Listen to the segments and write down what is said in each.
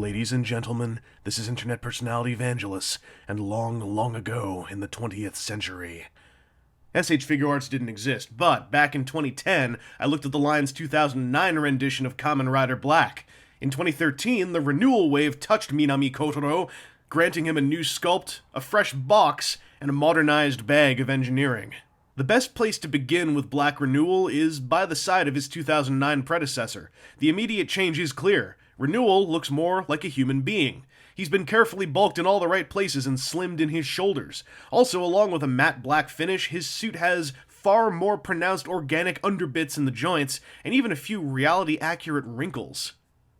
ladies and gentlemen, this is internet personality Vangelus, and long, long ago in the 20th century. SH Figuarts didn't exist, but back in 2010, I looked at the line's 2009 rendition of Kamen Rider Black. In 2013, the Renewal wave touched Minami Kotaro, granting him a new sculpt, a fresh box, and a modernized bag of engineering. The best place to begin with Black Renewal is by the side of his 2009 predecessor. The immediate change is clear. Renewal looks more like a human being. He's been carefully bulked in all the right places and slimmed in his shoulders. Also, along with a matte black finish, his suit has far more pronounced organic underbits in the joints, and even a few reality-accurate wrinkles.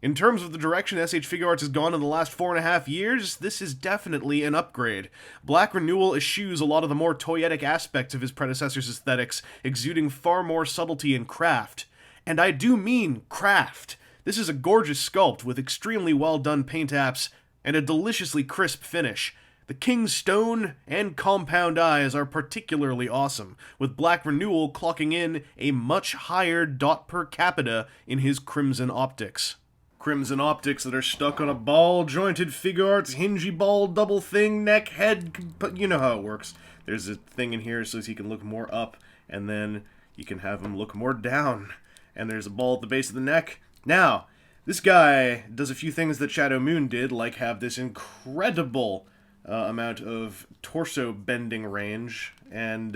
In terms of the direction SH Figuarts has gone in the last 4.5 years, this is definitely an upgrade. Black Renewal eschews a lot of the more toyetic aspects of his predecessor's aesthetics, exuding far more subtlety and craft. And I do mean craft. This is a gorgeous sculpt with extremely well done paint apps and a deliciously crisp finish. The King's Stone and Compound Eyes are particularly awesome, with Black Renewal clocking in a much higher dot per capita in his crimson optics. Crimson optics that are stuck on a ball-jointed Figuarts hingy ball double thing neck head, but you know how it works. There's a thing in here so he can look more up, and then you can have him look more down. And there's a ball at the base of the neck. Now, this guy does a few things that Shadow Moon did, like have this incredible amount of torso bending range, and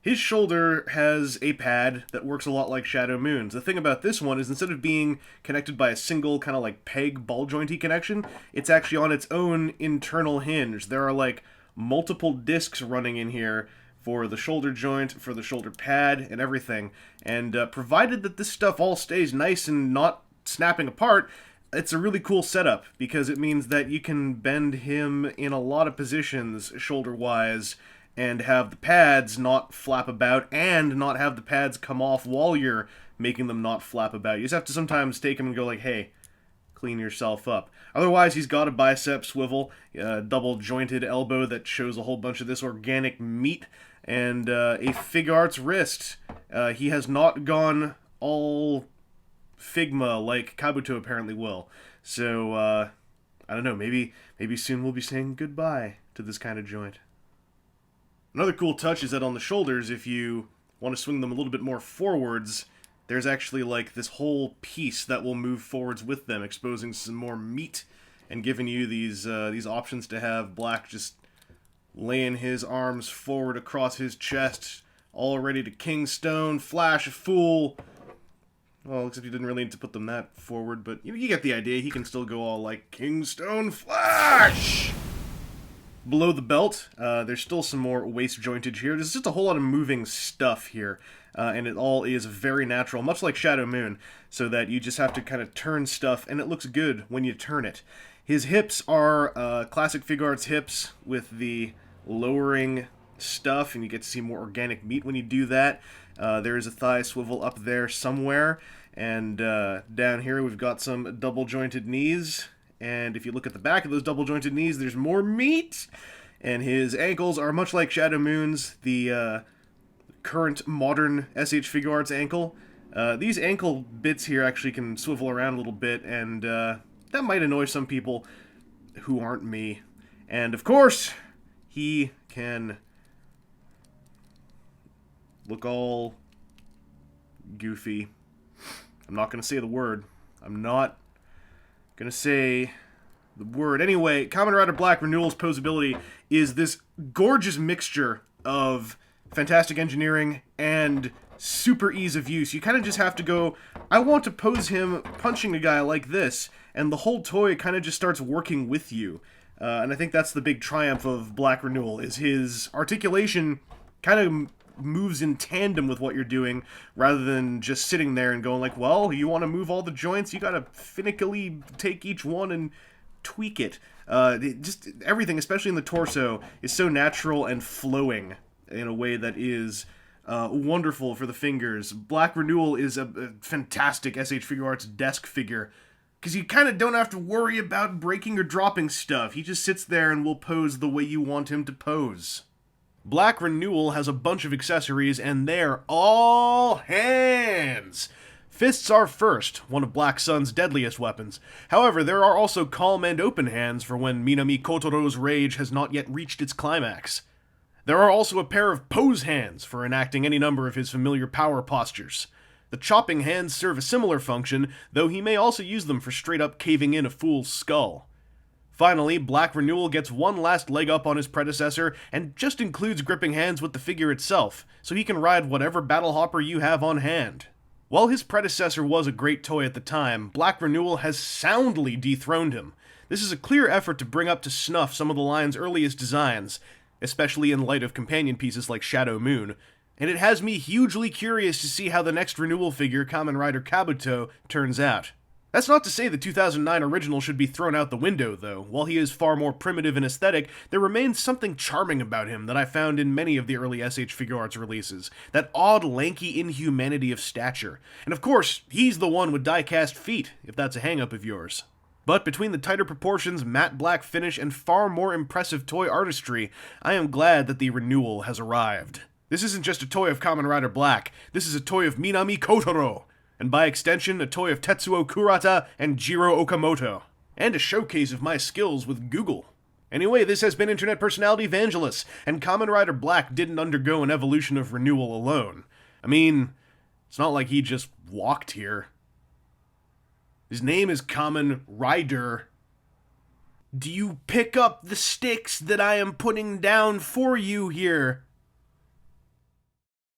his shoulder has a pad that works a lot like Shadow Moon's. The thing about this one is instead of being connected by a single kind of like peg ball jointy connection, it's actually on its own internal hinge. There are like multiple discs running in here for the shoulder joint, for the shoulder pad, and everything. And provided that this stuff all stays nice and not snapping apart, it's a really cool setup, because it means that you can bend him in a lot of positions shoulder-wise, and have the pads not flap about, and not have the pads come off while you're making them not flap about. You just have to sometimes take them and go like, hey, clean yourself up. Otherwise, he's got a bicep swivel, a double-jointed elbow that shows a whole bunch of this organic meat, and a Figuarts wrist. He has not gone all Figma like Kabuto apparently will. So, I don't know, maybe soon we'll be saying goodbye to this kind of joint. Another cool touch is that on the shoulders, if you want to swing them a little bit more forwards, there's actually like this whole piece that will move forwards with them, exposing some more meat and giving you these options to have Black just laying his arms forward across his chest, all ready to King Stone, Flash, Fool. Well, except you didn't really need to put them that forward, but you get the idea. He can still go all like King Stone, Flash! Below the belt, there's still some more waist jointage here. There's just a whole lot of moving stuff here, and it all is very natural, much like Shadow Moon, so that you just have to kind of turn stuff, and it looks good when you turn it. His hips are classic Figuarts hips with the lowering stuff, and you get to see more organic meat when you do that. There is a thigh swivel up there somewhere, and down here we've got some double-jointed knees. And if you look at the back of those double-jointed knees, there's more meat! And his ankles are much like Shadow Moon's, the current modern SH Figuarts ankle. These ankle bits here actually can swivel around a little bit, and that might annoy some people who aren't me. And of course, he can look all goofy. I'm not going to say the word. I'm not gonna say the word. Anyway, Kamen Rider Black Renewal's Poseability is this gorgeous mixture of fantastic engineering and super ease of use. You kind of just have to go, I want to pose him punching a guy like this, and the whole toy kind of just starts working with you. And I think that's the big triumph of Black Renewal, is his articulation kind of moves in tandem with what you're doing, rather than just sitting there and going like, well, you want to move all the joints, you gotta finically take each one and tweak it. Just everything, especially in the torso, is so natural and flowing in a way that is wonderful for the fingers. Black Renewal is a fantastic SH Figuarts desk figure, because you kind of don't have to worry about breaking or dropping stuff. He just sits there and will pose the way you want him to pose. Black Renewal has a bunch of accessories, and they're all hands. Fists are first, one of Black Sun's deadliest weapons. However, there are also calm and open hands for when Minami Kotoro's rage has not yet reached its climax. There are also a pair of pose hands for enacting any number of his familiar power postures. The chopping hands serve a similar function, though he may also use them for straight-up caving in a fool's skull. Finally, Black Renewal gets one last leg up on his predecessor, and just includes gripping hands with the figure itself, so he can ride whatever battle hopper you have on hand. While his predecessor was a great toy at the time, Black Renewal has soundly dethroned him. This is a clear effort to bring up to snuff some of the line's earliest designs, especially in light of companion pieces like Shadow Moon, and it has me hugely curious to see how the next Renewal figure, Kamen Rider Kabuto, turns out. That's not to say the 2009 original should be thrown out the window, though. While he is far more primitive in aesthetic, there remains something charming about him that I found in many of the early SH Figuarts releases. That odd, lanky inhumanity of stature. And of course, he's the one with die-cast feet, if that's a hang-up of yours. But between the tighter proportions, matte black finish, and far more impressive toy artistry, I am glad that the Renewal has arrived. This isn't just a toy of Kamen Rider Black, this is a toy of Minami Kotoro, and by extension, a toy of Tetsuo Kurata and Jiro Okamoto, and a showcase of my skills with Google. Anyway, this has been Internet Personality Vangelus, and Kamen Rider Black didn't undergo an evolution of Renewal alone. I mean, it's not like he just walked here. His name is Kamen Rider. Do you pick up the sticks that I am putting down for you here?